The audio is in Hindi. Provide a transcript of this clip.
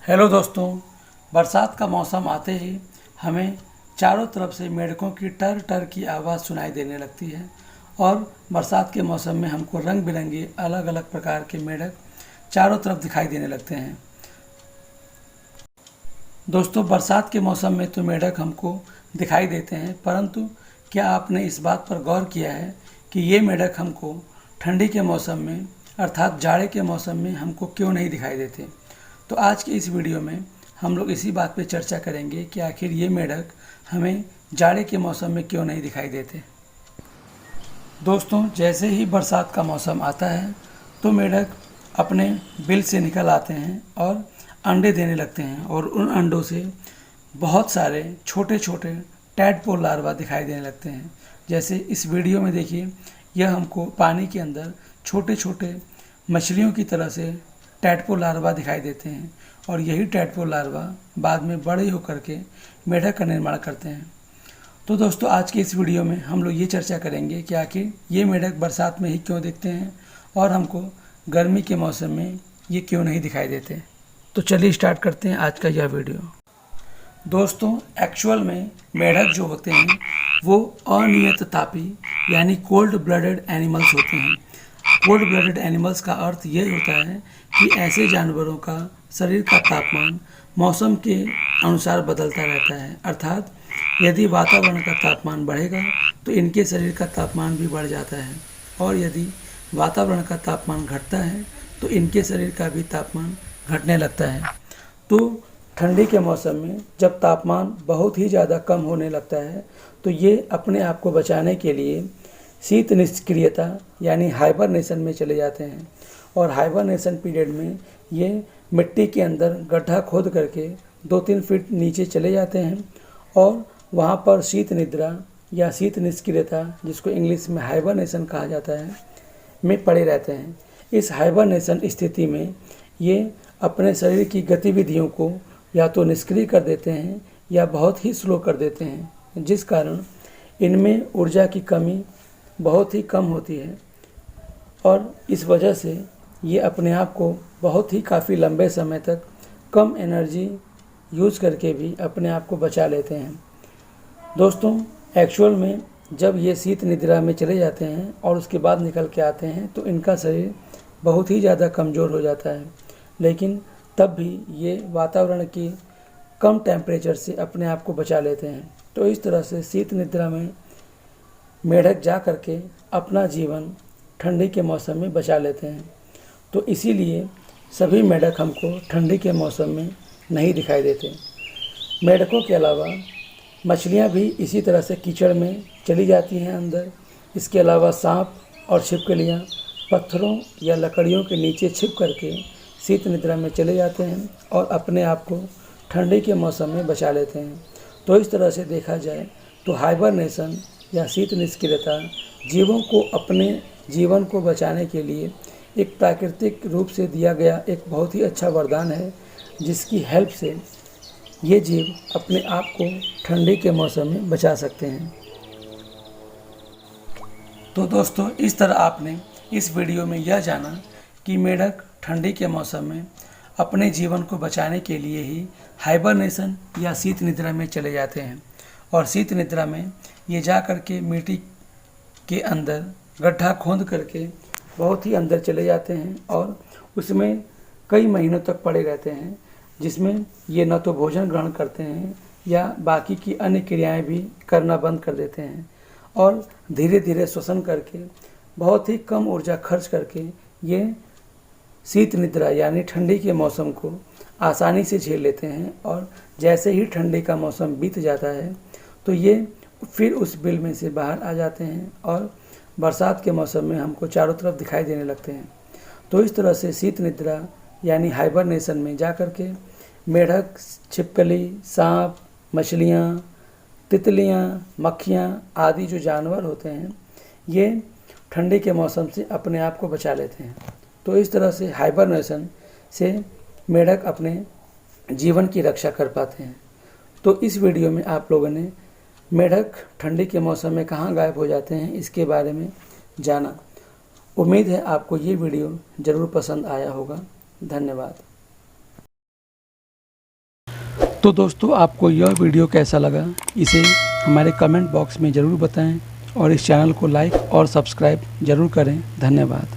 हेलो दोस्तों, बरसात का मौसम आते ही हमें चारों तरफ से मेंढकों की टर टर की आवाज़ सुनाई देने लगती है। और बरसात के मौसम में हमको रंग बिरंगे अलग अलग प्रकार के मेंढक चारों तरफ दिखाई देने लगते हैं। दोस्तों, बरसात के मौसम में तो मेंढक हमको दिखाई देते हैं, परंतु क्या आपने इस बात पर गौर किया है कि ये मेंढक हमको ठंडी के मौसम में अर्थात जाड़े के मौसम में हमको क्यों नहीं दिखाई देते? तो आज की इस वीडियो में हम लोग इसी बात पे चर्चा करेंगे कि आखिर ये मेंढक हमें जाड़े के मौसम में क्यों नहीं दिखाई देते। दोस्तों, जैसे ही बरसात का मौसम आता है तो मेंढक अपने बिल से निकल आते हैं और अंडे देने लगते हैं, और उन अंडों से बहुत सारे छोटे छोटे टैडपोल लार्वा दिखाई देने लगते हैं। जैसे इस वीडियो में देखिए, यह हमको पानी के अंदर छोटे छोटे मछलियों की तरह से टैडपोल लार्वा दिखाई देते हैं, और यही टैडपोल लार्वा बाद में बड़े होकर के मेंढक का निर्माण करते हैं। तो दोस्तों, आज के इस वीडियो में हम लोग ये चर्चा करेंगे कि आखिर ये मेंढक बरसात में ही क्यों दिखते हैं और हमको गर्मी के मौसम में ये क्यों नहीं दिखाई देते। तो चलिए स्टार्ट करते हैं आज का यह वीडियो। दोस्तों, एक्चुअल में मेंढक जो होते हैं वो अनियत तापी यानी कोल्ड ब्लडेड एनिमल्स होते हैं। कोल्ड ब्लडेड एनिमल्स का अर्थ ये होता है कि ऐसे जानवरों का शरीर का तापमान मौसम के अनुसार बदलता रहता है। अर्थात यदि वातावरण का तापमान बढ़ेगा तो इनके शरीर का तापमान भी बढ़ जाता है, और यदि वातावरण का तापमान घटता है तो इनके शरीर का भी तापमान घटने लगता है। तो ठंडी के मौसम में जब तापमान बहुत ही ज़्यादा कम होने लगता है तो ये अपने आप को बचाने के लिए शीत निष्क्रियता यानी हाइबरनेशन में चले जाते हैं, और हाइबरनेशन पीरियड में ये मिट्टी के अंदर गड्ढा खोद करके 2-3 फीट नीचे चले जाते हैं, और वहाँ पर शीत निद्रा या शीत निष्क्रियता, जिसको इंग्लिश में हाइबरनेशन कहा जाता है, में पड़े रहते हैं। इस हाइबरनेशन स्थिति में ये अपने शरीर की गतिविधियों को या तो निष्क्रिय कर देते हैं या बहुत ही स्लो कर देते हैं, जिस कारण इनमें ऊर्जा की कमी बहुत ही कम होती है, और इस वजह से ये अपने आप को बहुत ही काफ़ी लंबे समय तक कम एनर्जी यूज़ करके भी अपने आप को बचा लेते हैं। दोस्तों, एक्चुअल में जब ये शीत निद्रा में चले जाते हैं और उसके बाद निकल के आते हैं तो इनका शरीर बहुत ही ज़्यादा कमज़ोर हो जाता है, लेकिन तब भी ये वातावरण की कम टेम्परेचर से अपने आप को बचा लेते हैं। तो इस तरह से शीत निद्रा में मेंढक जा करके अपना जीवन ठंडी के मौसम में बचा लेते हैं। तो इसीलिए सभी मेंढक हमको ठंडी के मौसम में नहीं दिखाई देते। मेंढकों के अलावा मछलियां भी इसी तरह से कीचड़ में चली जाती हैं अंदर। इसके अलावा सांप और छिपकलियां पत्थरों या लकड़ियों के नीचे छिप करके शीत निद्रा में चले जाते हैं और अपने आप को ठंडी के मौसम में बचा लेते हैं। तो इस तरह से देखा जाए तो हाइबरनेशन या शीत निष्क्रियता जीवों को अपने जीवन को बचाने के लिए एक प्राकृतिक रूप से दिया गया एक बहुत ही अच्छा वरदान है, जिसकी हेल्प से ये जीव अपने आप को ठंडी के मौसम में बचा सकते हैं। तो दोस्तों, इस तरह आपने इस वीडियो में यह जाना कि मेंढक ठंडी के मौसम में अपने जीवन को बचाने के लिए ही हाइबरनेशन या शीत निद्रा में चले जाते हैं, और शीत निद्रा में ये जा कर के मिट्टी के अंदर गड्ढा खोद करके बहुत ही अंदर चले जाते हैं और उसमें कई महीनों तक पड़े रहते हैं, जिसमें ये न तो भोजन ग्रहण करते हैं या बाकी की अन्य क्रियाएं भी करना बंद कर देते हैं, और धीरे धीरे श्वसन करके बहुत ही कम ऊर्जा खर्च करके ये शीत निद्रा यानी ठंडी के मौसम को आसानी से झेल लेते हैं। और जैसे ही ठंडी का मौसम बीत जाता है तो ये फिर उस बिल में से बाहर आ जाते हैं और बरसात के मौसम में हमको चारों तरफ दिखाई देने लगते हैं। तो इस तरह से शीत निद्रा यानी हाइबरनेशन में जा कर के मेंढक, छिपकली, सांप, मछलियाँ, तितलियाँ, मक्खियाँ आदि जो जानवर होते हैं ये ठंडी के मौसम से अपने आप को बचा लेते हैं। तो इस तरह से हाइबरनेशन से मेंढक अपने जीवन की रक्षा कर पाते हैं। तो इस वीडियो में आप लोगों ने मेंढक ठंडी के मौसम में कहाँ गायब हो जाते हैं इसके बारे में जाना। उम्मीद है आपको ये वीडियो ज़रूर पसंद आया होगा। धन्यवाद। तो दोस्तों, आपको यह वीडियो कैसा लगा इसे हमारे कमेंट बॉक्स में ज़रूर बताएं और इस चैनल को लाइक और सब्सक्राइब ज़रूर करें। धन्यवाद।